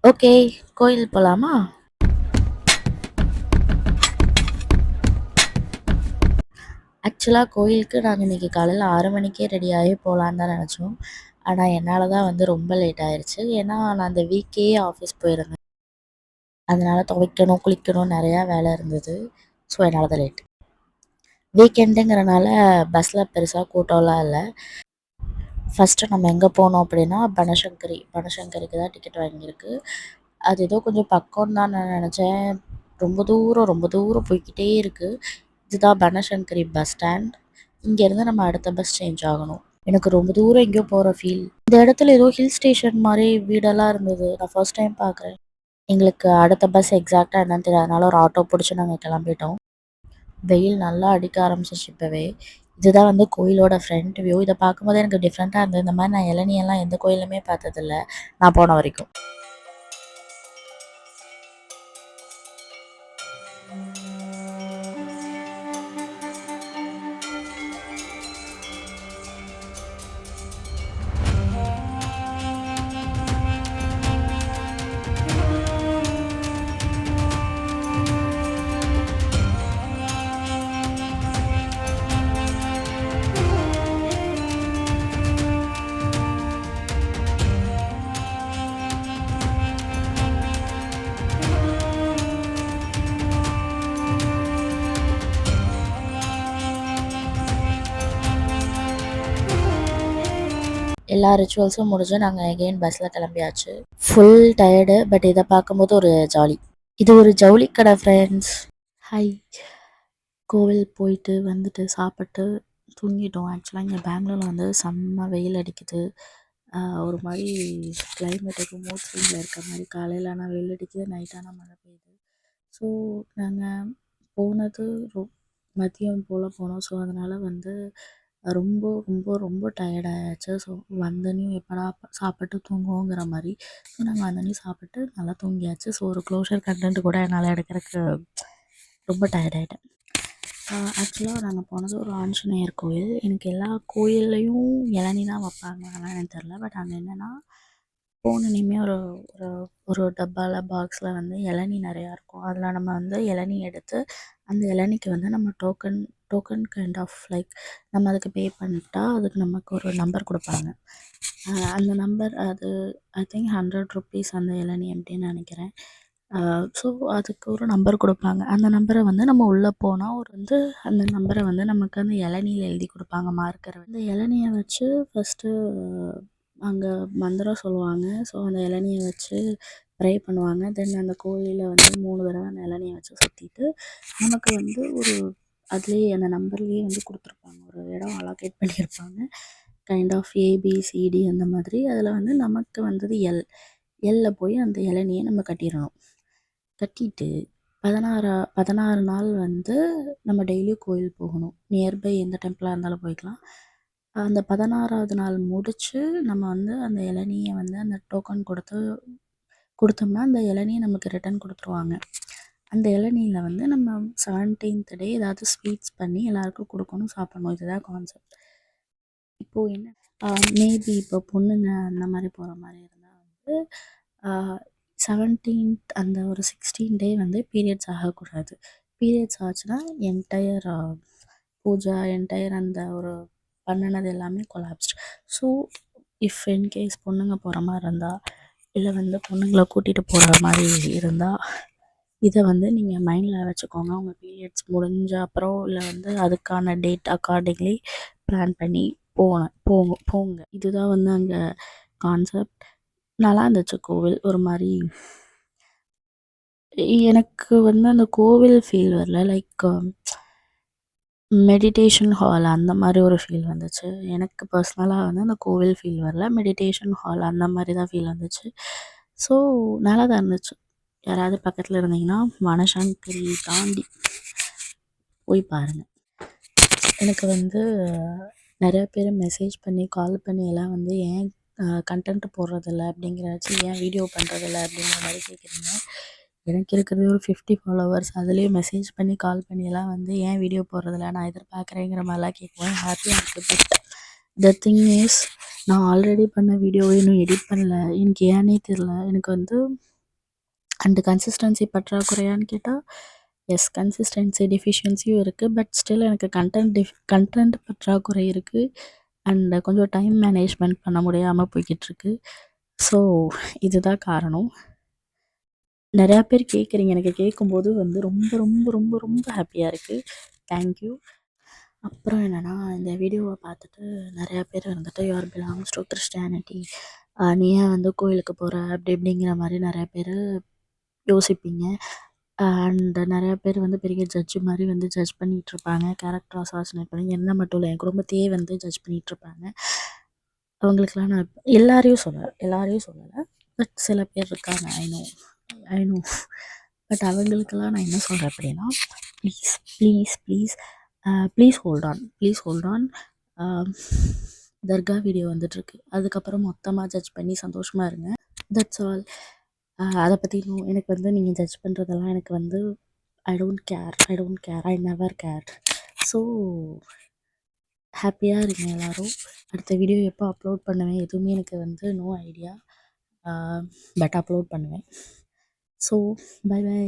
Okay. கோயில் போலாமா? ஆக்சுவலா கோயிலுக்கு நாங்க இன்னைக்கு காலையில 6 மணிக்கே ரெடி ஆகி போலான்னு தான் நெனச்சோம். ஆனா என்னால தான் வந்து ரொம்ப லேட் ஆயிருச்சு. ஏன்னா, நான் அந்த வீக்கே ஆஃபீஸ் போயிருந்தேன். அதனால துவைக்கணும், குளிக்கணும் நெறையா வேலை இருந்தது. ஸோ, என்னால தான் லேட். வீக்கெண்டுங்கிறனால பஸ்ல பெருசா கூட்டம்லாம் இல்ல. ஃபர்ஸ்ட்டு நம்ம எங்கே போனோம் அப்படின்னா, பனசங்கரி. பனசங்கரிக்கு தான் டிக்கெட் வாங்கியிருக்கு. அது ஏதோ கொஞ்சம் பக்கம்னு தான் நான் நெனச்சேன். ரொம்ப தூரம் போய்க்கிட்டே இருக்கு. இதுதான் பனசங்கரி பஸ் ஸ்டாண்ட். இங்கேருந்து நம்ம அடுத்த பஸ் சேஞ்ச் ஆகணும். எனக்கு ரொம்ப தூரம் எங்கேயோ போகிற ஃபீல். இந்த இடத்துல ஏதோ ஹில் ஸ்டேஷன் மாரி வீடெல்லாம் இருந்தது. நான் ஃபர்ஸ்ட் டைம் பார்க்குறேன். எங்களுக்கு அடுத்த பஸ் எக்ஸாக்ட்டா என்னன்னு தெரியாதனால ஒரு ஆட்டோ புடிச்சு நாங்க கிளம்பிட்டோம். வெயில் நல்லா அடிக்க ஆரம்பிச்சிருச்சு இப்பவே. இதுதான் வந்து கோயிலோட ஃப்ரண்ட் வியூ. இத பார்க்கும்போது எனக்கு டிஃப்ரெண்ட்டா இருந்தது. இந்த மாரி நான் இளநியெல்லாம் எந்த கோயில்லுமே பார்த்ததில்ல, நான் போன வரைக்கும். எல்லா ரிச்சுவல்ஸும் முடிஞ்சு நாங்க எகெயின் பஸ்ல கிளம்பியாச்சு. Full tired. பட் இத பார்க்கும்போது ஒரு ஜாலி. இது ஒரு ஜவுளி கடை ஃப்ரெண்ட்ஸ். ஹாய். கோவில் போயிட்டு வந்துட்டு சாப்பிட்டு தூங்கிட்டோம். ஆக்சுவலா இங்க பெங்களூர்ல வந்து செம்ம வெயில் அடிக்குது. ஒரு மாரி கிளைமேட்டுக்கு மூட் ஸ்விங்ல இருக்க மாரி காலையில ஆனா வெயில் அடிக்குது, நைட் ஆனா மழை பெய்யுது. ஸோ நாங்க போனது மதியம் போல போனோம். ஸோ அதனால வந்து ரொம்ப ரொம்ப ரொம்ப டயர்ட் ஆயாச்சு. ஸோ வந்தோனயும் எப்படா சாப்பிட்டு தூங்குவோங்கிற மாரி. ஸோ நாங்க வந்தோனயும் சாப்பிட்டு நல்லா தூங்கியாச்சு. ஸோ ஒரு க்ளோஷர் கன்டென்ட் கூட என்னால எடுக்கறக்கு ரொம்ப டயர்ட் ஆயிட்டேன். ஆக்சுவலா நாங்க போனது ஒரு ஆஞ்சநேயர் கோயில். எனக்கு எல்லா கோயில்லயும் இளநீ தான் வைப்பாங்க. அதெல்லாம் எனக்கு தெரியல. பட் அங்க என்னன்னா, போனோனையுமே ஒரு ஒரு ஒரு டப்பால, பாக்ஸ்ல வந்து இளநீ நெறையா இருக்கும். அதில நம்ம வந்து இளநீ எடுத்து, அந்த இளநீக்கு வந்து நம்ம token token kind of like நம்ம அதுக்கு பே பண்ணிட்டா, அதுக்கு நமக்கு ஒரு நம்பர் குடுப்பாங்க. அந்த நம்பர் அது ஐ திங்க் ₹100 அந்த இளநீ அப்படின்னு நெனைக்கிறேன். ஸோ அதுக்கு ஒரு நம்பர் குடுப்பாங்க. அந்த நம்பர வந்து நம்ம உள்ள போனா ஒரு வந்து அந்த நம்பர வந்து நமக்கு அந்த இளநீல எழுதி குடுப்பாங்க மார்க்கர். அந்த இளநிய வச்சு ஃபர்ஸ்ட்டு அங்க மந்திரம் சொல்லுவாங்க. ஸோ அந்த இளநிய வச்சு ப்ரே பண்ணுவாங்க. தென் அந்த கோயில்ல வந்து 3 தடவ அந்த இளநிய வச்சு சுத்திட்டு, நமக்கு வந்து ஒரு அதுலேயே அந்த நம்பர்லேயே வந்து குடுத்துருப்பாங்க. ஒரு இடம் அலோகேட் பண்ணியிருப்பாங்க. கைண்ட் ஆஃப் ஏபிசிடி அந்த மாதிரி. அதில வந்து நமக்கு வந்தது எல். எல்ல போய் அந்த இளநிய நம்ம கட்டிறணும். கட்டிட்டு 16 நாள் வந்து நம்ம டெய்லியும் கோயில் போகணும். நியர்பை எந்த டெம்பிளா இருந்தாலும் போய்க்கலாம். அந்த 16வது நாள் முடிச்சு நம்ம வந்து அந்த இளநிய வந்து அந்த டோக்கன் குடுத்தோம்னா, அந்த இளநிய நமக்கு ரிட்டர்ன் குடுத்துருவாங்க. அந்த இளநில வந்து நம்ம 17த் டே ஏதாவது ஸ்வீட்ஸ் பண்ணி எல்லாருக்கும் குடுக்கணும், சாப்பிடணும். இதுதான் கான்செப்ட். இப்போ என்ன மேபி இப்போ பொண்ணுங்க அந்த மாரி போற மாரி இருந்தா வந்து ஆ 17த் அந்த ஒரு 16 டே வந்து பீரியட்ஸ் ஆகக்கூடாது. பீரியட்ஸ் ஆச்சுன்னா என்டயர் பூஜா, என்டயர் அந்த ஒரு பண்ணுனது எல்லாமே கொலாப்ஸ்ட். ஸோ இஃப் இன்கேஸ் பொண்ணுங்க போற மாரி இருந்தா, இல்ல வந்து பொண்ணுங்கள கூட்டிட்டு போற மாரி இருந்தா, இத வந்து நீங்க மைண்ட்ல வச்சுக்கோங்க. உங்க பீரியட்ஸ் முடிஞ்ச அப்புறம் இல்ல வந்து அதுக்கான டேட் அக்கார்டிங்லி பிளான் பண்ணி போங்க. இதுதான் வந்து அங்க கான்செப்ட். நல்லா இருந்துச்சு கோவில். ஒரு மாரி எனக்கு வந்து அந்த கோவில் ஃபீல் வரல. லைக் மெடிடேஷன் ஹால் அந்த மாரி ஒரு ஃபீல் வந்துச்சு. எனக்கு பர்சனலா வந்து அந்த கோவில் ஃபீல் வரல. மெடிடேஷன் ஹால் அந்த மாரி தான் ஃபீல் வந்துச்சு. ஸோ நல்லா தான் இருந்துச்சு. யாராவது பக்கத்துல இருந்தீங்கன்னா, வனசங்கரி தாண்டி போய் பாருங்க. எனக்கு வந்து நெறைய பேர் மெசேஜ் பண்ணி, கால் பண்ணி எல்லாம் வந்து ஏன் கன்டென்ட் போடுறதில்ல அப்படிங்கிறாச்சு, ஏன் வீடியோ பண்ணுறதில்ல அப்படிங்கிற மாரி கேட்குறீங்க. எனக்கு இருக்கிறது ஒரு 50 ஃபாலோவர்ஸ். அதுலேயும் மெசேஜ் பண்ணி, கால் பண்ணி எல்லாம் வந்து ஏன் வீடியோ போடுறதில்ல நான் எதிர்பார்க்குறேங்கிற மாதிரிலாம் கேட்கும்போது ஹாப்பியாக இருக்குது. பட் த திங் இஸ் நான் ஆல்ரெடி பண்ண வீடியோவை இன்னும் எடிட் பண்ணல. எனக்கு ஏன்னே தெரில. எனக்கு வந்து அண்ட் கன்சிஸ்டன்சி பற்றாக்குறையான்னு கேட்டால் எஸ், கன்சிஸ்டன்சி டெஃபிஷியன்சியும் இருக்குது. பட் ஸ்டில் எனக்கு கண்டென்ட் பற்றாக்குறை இருக்குது. அண்ட் கொஞ்சம் டைம் மேனேஜ்மெண்ட் பண்ண முடியாமல் போய்கிட்டுருக்கு. ஸோ இதுதான் காரணம். நிறையா பேர் கேட்குறீங்க. எனக்கு கேட்கும்போது வந்து ரொம்ப ரொம்ப ரொம்ப ரொம்ப ஹாப்பியாக இருக்குது. தேங்க்யூ. அப்புறம் என்னென்னா, இந்த வீடியோவை பார்த்துட்டு நிறையா பேர் வந்துட்டு யூஆர் பிலாங்ஸ் டு கிறிஸ்டியானிட்டி, நீ ஏன் வந்து கோயிலுக்கு போகிற அப்படி இப்படிங்கிற மாதிரி நிறையா பேர் யோசிப்பீங்க. அண்ட் நிறையா பேர் வந்து பெரிய ஜட்ஜு மாதிரி வந்து ஜட்ஜ் பண்ணிகிட்ருப்பாங்க. கேரக்டர் அசாசினேட் பண்ணி என்ன மட்டும் இல்லை, என் குடும்பத்தையே வந்து ஜட்ஜ் பண்ணிகிட்ருப்பாங்க. அவங்களுக்கெல்லாம் நான் எல்லாரையும் சொல்லலை. பட் சில பேர் இருக்காங்க. I know. பட் அவங்களுக்கெல்லாம் நான் என்ன சொல்கிறேன் அப்படின்னா, please please please please hold on. தர்கா வீடியோ வந்துட்டுருக்கு. அதுக்கப்புறம் மொத்தமாக ஜட்ஜ் பண்ணி சந்தோஷமாக இருங்க. That's all. அதை பற்றி எனக்கு வந்து நீங்கள் ஜட்ஜ் பண்ணுறதெல்லாம் எனக்கு வந்து I don't care. I never care. So ஹாப்பியாக இருங்க எல்லோரும். அடுத்த வீடியோ எப்போ அப்லோட் பண்ணுவேன் எதுவுமே எனக்கு வந்து நோ ஐடியா. பட் அப்லோட் பண்ணுவேன். So bye by.